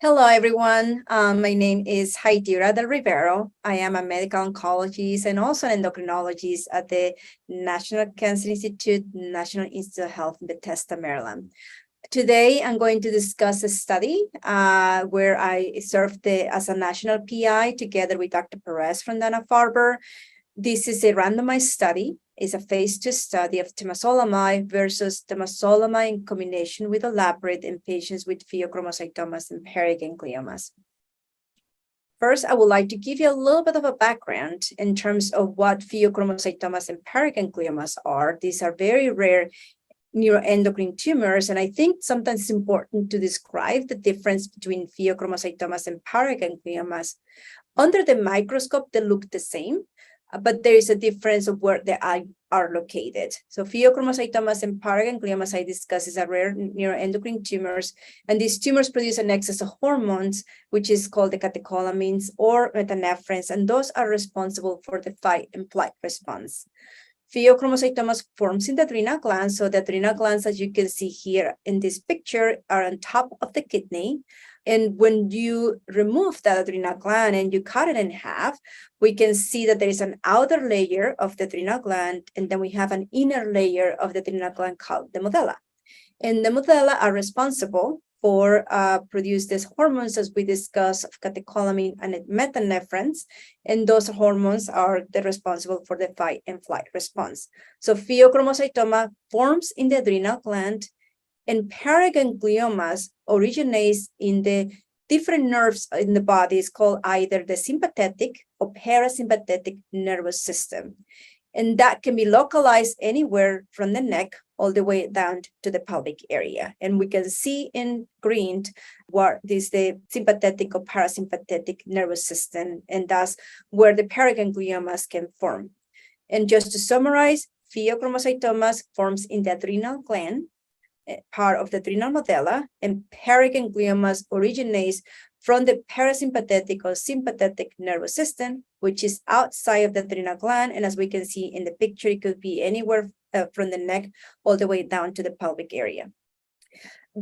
Hello, everyone. My name is Haidira del Rivero. I am a medical oncologist and also an endocrinologist at the National Cancer Institute, National Institute of Health in Bethesda, Maryland. Today, I'm going to discuss a study where I served as a national PI together with Dr. Perez from Dana-Farber. This is a randomized study. It's a phase 2 study of temozolomide versus temozolomide in combination with olaparib in patients with pheochromocytomas and paragangliomas. First, I would like to give you a little bit of a background in terms of what pheochromocytomas and paragangliomas are. These are very rare neuroendocrine tumors, and I think sometimes it's important to describe the difference between pheochromocytomas and paragangliomas. Under the microscope, they look the same, but there is a difference of where they are located. So pheochromocytomas and paragangliomas, I discussed, are rare neuroendocrine tumors, and these tumors produce an excess of hormones, which is called the catecholamines or metanephrines, and those are responsible for the fight and flight response. Pheochromocytomas forms in the adrenal glands. So the adrenal glands, as you can see here in this picture, are on top of the kidney. And when you remove that adrenal gland and you cut it in half, we can see that there is an outer layer of the adrenal gland, and then we have an inner layer of the adrenal gland called the medulla. And the medulla are responsible for produce these hormones, as we discussed, of catecholamine and metanephrines, and those hormones are responsible for the fight and flight response. So pheochromocytoma forms in the adrenal gland, and paragangliomas originates in the different nerves in the body. It's called either the sympathetic or parasympathetic nervous system. And that can be localized anywhere from the neck all the way down to the pelvic area. And we can see in green what is the sympathetic or parasympathetic nervous system, and that's where the paragangliomas can form. And just to summarize, pheochromocytomas forms in the adrenal gland, part of the adrenal medulla, and paragangliomas originates from the parasympathetic or sympathetic nervous system, which is outside of the adrenal gland. And as we can see in the picture, it could be anywhere from the neck all the way down to the pelvic area.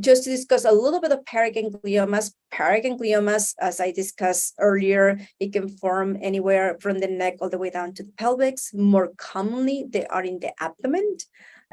Just to discuss a little bit of paragangliomas. Paragangliomas, as I discussed earlier, it can form anywhere from the neck all the way down to the pelvis. More commonly, they are in the abdomen.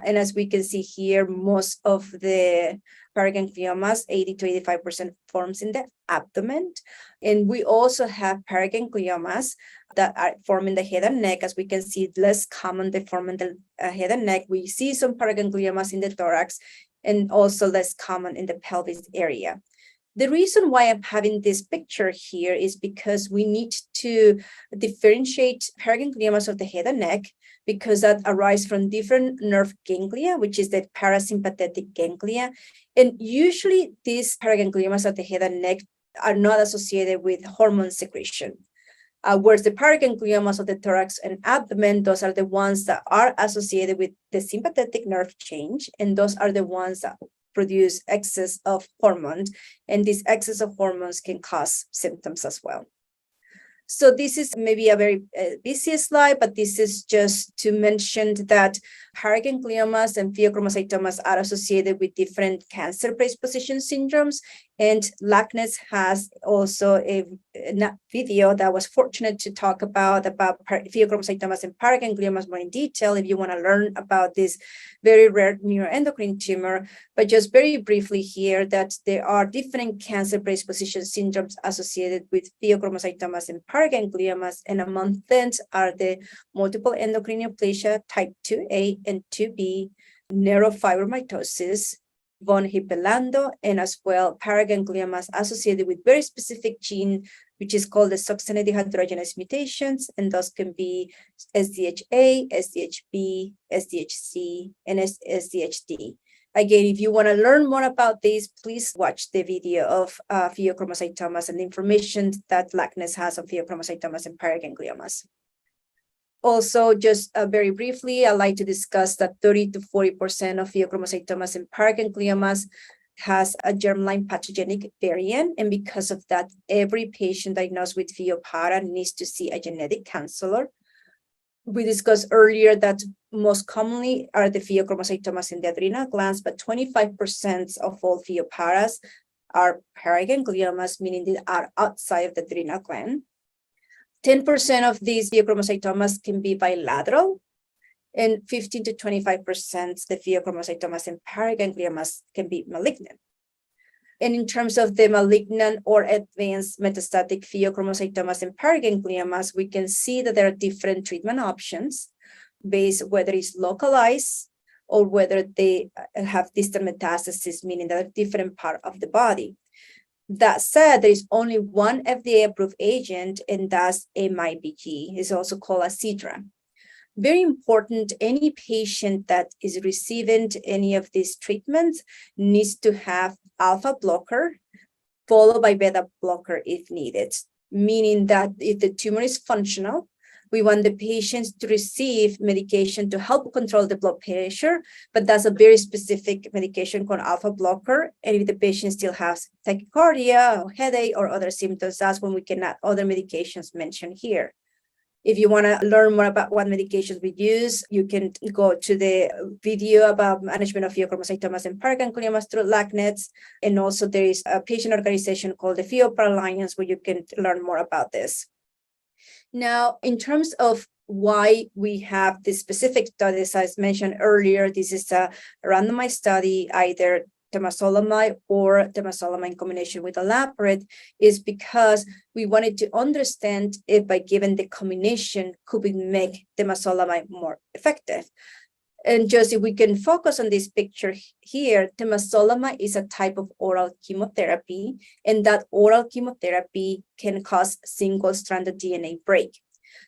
And as we can see here, most of the paragangliomas, 80 to 85%, forms in the abdomen. And we also have paragangliomas that are forming the head and neck. As we can see, less common, they form in the head and neck. We see some paragangliomas in the thorax, and also less common in the pelvis area. The reason why I'm having this picture here is because we need to differentiate paragangliomas of the head and neck, because that arise from different nerve ganglia, which is the parasympathetic ganglia. And usually these paragangliomas of the head and neck are not associated with hormone secretion. Whereas the paragangliomas of the thorax and abdomen, those are the ones that are associated with the sympathetic nerve change, and those are the ones that produce excess of hormones, and this excess of hormones can cause symptoms as well. So this is maybe a very busy slide, but this is just to mention that paragangliomas and pheochromocytomas are associated with different cancer predisposition syndromes. And LACNETS has also a video that was fortunate to talk about pheochromocytomas and paragangliomas more in detail if you want to learn about this very rare neuroendocrine tumor. But just very briefly here, that there are different cancer predisposition syndromes associated with pheochromocytomas and paragangliomas, and among them are the multiple endocrine neoplasia type 2A and 2B, neurofibromatosis, von Hippel-Lando, and as well paragangliomas associated with very specific gene, which is called the succinate dehydrogenase mutations, and those can be SDHA, SDHB, SDHC, and SDHD. Again, if you want to learn more about this, please watch the video of pheochromocytomas and the information that LACNETS has on pheochromocytomas and paragangliomas. Also, just very briefly, I'd like to discuss that 30 to 40% of pheochromocytomas and paragangliomas has a germline pathogenic variant. And because of that, every patient diagnosed with Pheopara needs to see a genetic counselor. We discussed earlier that most commonly are the pheochromocytomas in the adrenal glands, but 25% of all Pheoparas are paragangliomas, meaning they are outside of the adrenal gland. 10% of these pheochromocytomas can be bilateral, and 15 to 25% the pheochromocytomas and paragangliomas can be malignant. And in terms of the malignant or advanced metastatic pheochromocytomas and paragangliomas, we can see that there are different treatment options based whether it's localized or whether they have distant metastasis, meaning that a different part of the body. That said, there is only one FDA-approved agent, and that's MIBG. It's also called AZEDRA. Very important, any patient that is receiving any of these treatments needs to have alpha blocker followed by beta blocker if needed, meaning that if the tumor is functional, we want the patients to receive medication to help control the blood pressure, but that's a very specific medication called alpha blocker. And if the patient still has tachycardia or headache or other symptoms, that's when we can add other medications mentioned here. If you want to learn more about what medications we use, you can go to the video about management of pheochromocytomas and paragangliomas through LACNETS. And also there is a patient organization called the Pheo Alliance where you can learn more about this. Now, in terms of why we have this specific studies, as mentioned earlier, this is a randomized study, either temozolomide or temozolomide in combination with olaparib, is because we wanted to understand if by giving the combination, could we make temozolomide more effective? And just if we can focus on this picture here, temozolomide is a type of oral chemotherapy, and that oral chemotherapy can cause single-stranded DNA break.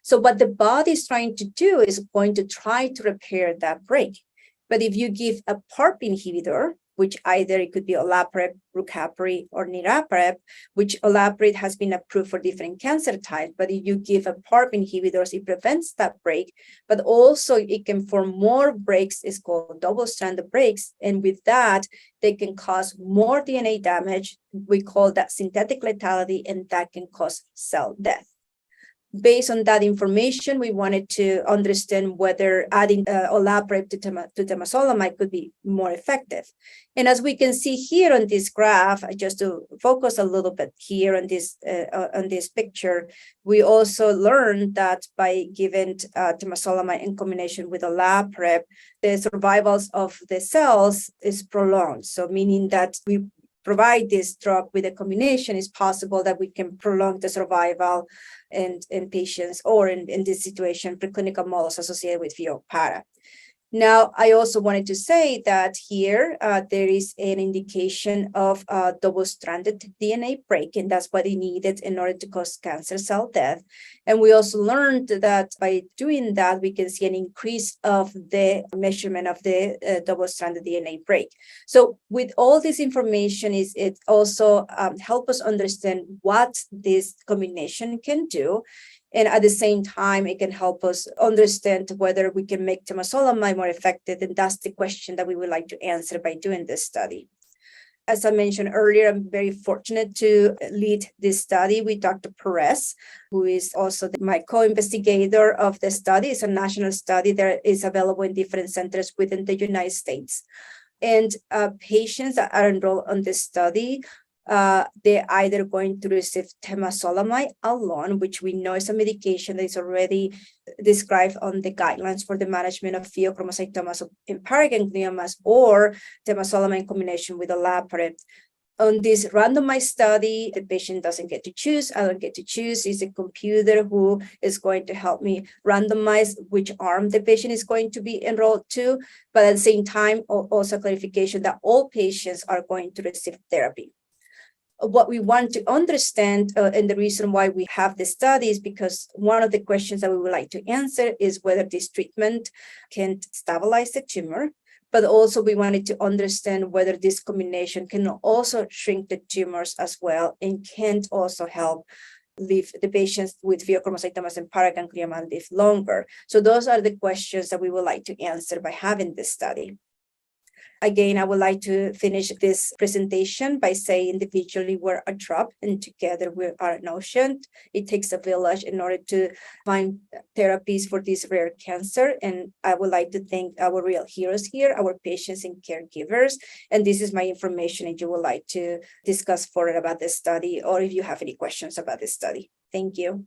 So what the body is trying to do is going to try to repair that break. But if you give a PARP inhibitor, which either it could be olaparib, rucaparib, or niraparib, which olaparib has been approved for different cancer types. But if you give a PARP inhibitors, it prevents that break, but also it can form more breaks. It's called double-stranded breaks. And with that, they can cause more DNA damage. We call that synthetic lethality, and that can cause cell death. Based on that information, we wanted to understand whether adding olaparib to temozolomide could be more effective. And as we can see here on this graph, just to focus a little bit here on this picture, we also learned that by giving temozolomide in combination with olaparib, the survivals of the cells is prolonged. So meaning that we provide this drug with a combination, it's possible that we can prolong the survival in patients, or in this situation, preclinical models associated with Pheo-Para. Now, I also wanted to say that here there is an indication of double-stranded DNA break, and that's what is needed in order to cause cancer cell death. And we also learned that by doing that, we can see an increase of the measurement of the double-stranded DNA break. So with all this information, it also helps us understand what this combination can do. And at the same time, it can help us understand whether we can make temozolomide more effective. And that's the question that we would like to answer by doing this study. As I mentioned earlier, I'm very fortunate to lead this study with Dr. Perez, who is also my co-investigator of the study. It's a national study that is available in different centers within the United States. And patients that are enrolled on this study, they're either going to receive temozolomide alone, which we know is a medication that is already described on the guidelines for the management of pheochromocytomas and paragangliomas, or temozolomide in combination with olaparib. On this randomized study, the patient doesn't get to choose. I don't get to choose. It's a computer who is going to help me randomize which arm the patient is going to be enrolled to. But at the same time, also clarification that all patients are going to receive therapy. What we want to understand, and the reason why we have this study, is because one of the questions that we would like to answer is whether this treatment can stabilize the tumor, but also we wanted to understand whether this combination can also shrink the tumors as well, and can also help live the patients with pheochromocytomas and paraganglioma live longer. So those are the questions that we would like to answer by having this study. Again, I would like to finish this presentation by saying individually we're a drop and together we are an ocean. It takes a village in order to find therapies for this rare cancer. And I would like to thank our real heroes here, our patients and caregivers. And this is my information if you would like to discuss further about this study or if you have any questions about this study. Thank you.